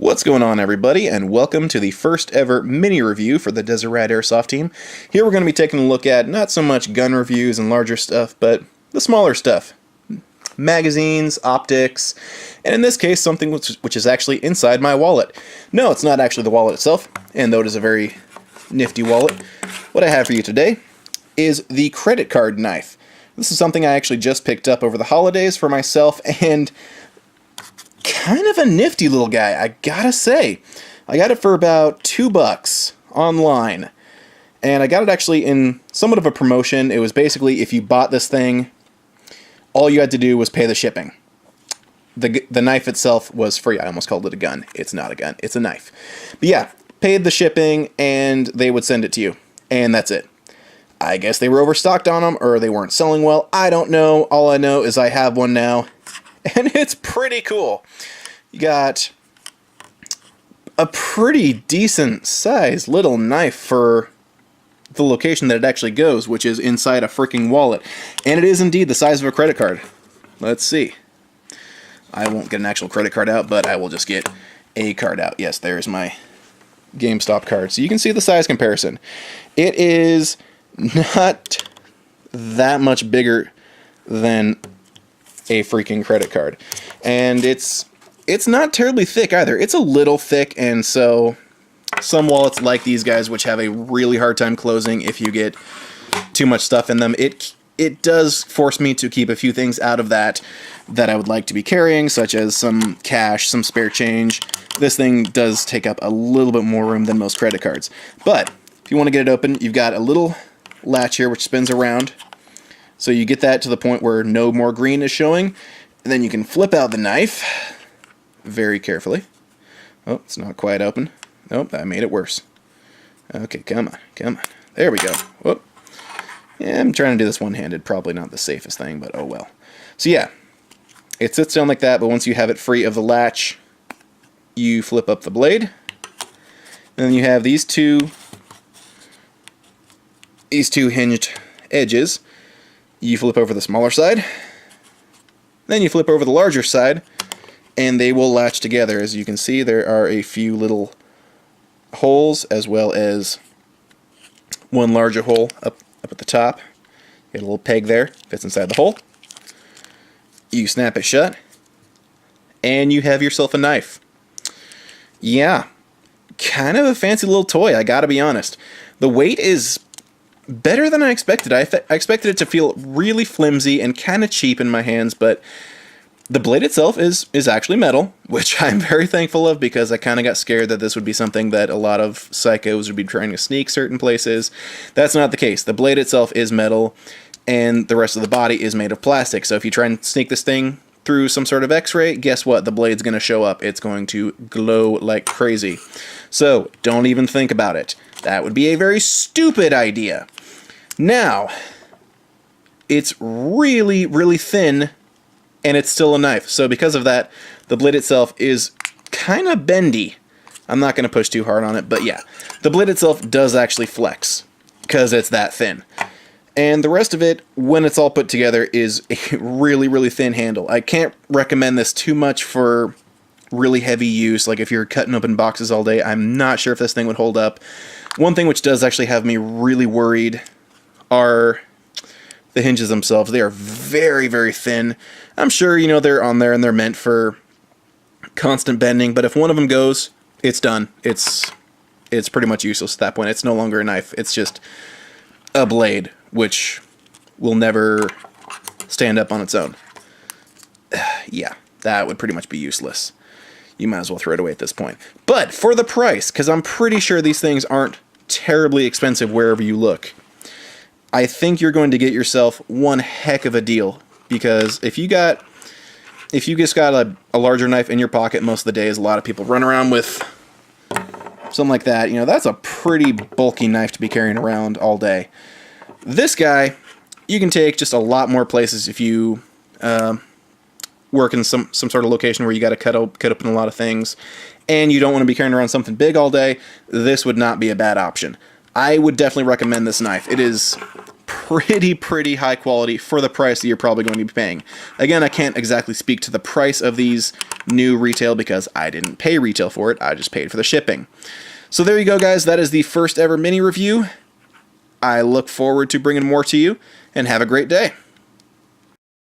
What's going on, everybody, and welcome to the first ever mini review for the DRAT Airsoft team. Here we're going to be taking a look at not so much gun reviews and larger stuff, but the smaller stuff. Magazines, optics, and in this case something which is actually inside my wallet. No, it's not actually the wallet itself, and though it is a very nifty wallet, what I have for you today is the credit card knife. This is something I actually just picked up over the holidays for myself, and kind of a nifty little guy, I gotta say. I got it for about $2 online, and I got it actually in somewhat of a promotion. It was basically, if you bought this thing, all you had to do was pay the shipping. The knife itself was free. I almost called it a gun. It's not a gun, it's a knife. But yeah, paid the shipping and they would send it to you, and that's it. I guess they were overstocked on them, or they weren't selling well. I don't know. All I know is I have one now, and it's pretty cool. You got a pretty decent sized little knife for the location that it actually goes, which is inside a freaking wallet. And it is indeed the size of a credit card. Let's see. I won't get an actual credit card out, but I will just get a card out. Yes, there's my GameStop card. So you can see the size comparison. It is not that much bigger than a freaking credit card. And it's not terribly thick either. It's a little thick, and so some wallets like these guys, which have a really hard time closing if you get too much stuff in them, it does force me to keep a few things out of that I would like to be carrying, such as some cash, some spare change. This thing does take up a little bit more room than most credit cards. But if you want to get it open, you've got a little latch here which spins around. So you get that to the point where no more green is showing, and then you can flip out the knife very carefully. Oh, it's not quite open. Nope, I made it worse. Okay, come on, come on. There we go. Whoop. Yeah, I'm trying to do this one-handed. Probably not the safest thing, but oh well. So yeah, it sits down like that, but once you have it free of the latch, you flip up the blade, and then you have these two hinged edges. You flip over the smaller side, then you flip over the larger side, and they will latch together. As you can see, there are a few little holes, as well as one larger hole up at the top. You got a little peg there, fits inside the hole. You snap it shut, and you have yourself a knife. Yeah, kind of a fancy little toy, I gotta be honest. The weight is better than I expected. I expected it to feel really flimsy and kind of cheap in my hands, but the blade itself is actually metal, which I'm very thankful of, because I kind of got scared that this would be something that a lot of psychos would be trying to sneak certain places. That's not the case. The blade itself is metal, and the rest of the body is made of plastic. So if you try and sneak this thing through some sort of x-ray, guess what? The blade's going to show up. It's going to glow like crazy. So don't even think about it. That would be a very stupid idea. Now, it's really, really thin, and it's still a knife. So because of that, the blade itself is kind of bendy. I'm not going to push too hard on it, but yeah. The blade itself does actually flex, because it's that thin. And the rest of it, when it's all put together, is a really, really thin handle. I can't recommend this too much for really heavy use. Like if you're cutting open boxes all day, I'm not sure if this thing would hold up. One thing which does actually have me really worried are the hinges themselves. They are very, very thin. I'm sure, you know, they're on there and they're meant for constant bending, but if one of them goes, it's done. It's pretty much useless at that point. It's no longer a knife. It's just a blade, which will never stand up on its own. Yeah, that would pretty much be useless. You might as well throw it away at this point. But for the price, because I'm pretty sure these things aren't terribly expensive wherever you look, I think you're going to get yourself one heck of a deal, because if you just got a larger knife in your pocket most of the days, a lot of people run around with something like that. You know, that's a pretty bulky knife to be carrying around all day. This guy, you can take just a lot more places if you work in some sort of location where you got to cut open a lot of things, and you don't want to be carrying around something big all day. This would not be a bad option. I would definitely recommend this knife. It is pretty high quality for the price that you're probably going to be paying. Again, I can't exactly speak to the price of these new retail because I didn't pay retail for it. I just paid for the shipping. So there you go, guys. That is the first ever mini review. I look forward to bringing more to you, and have a great day.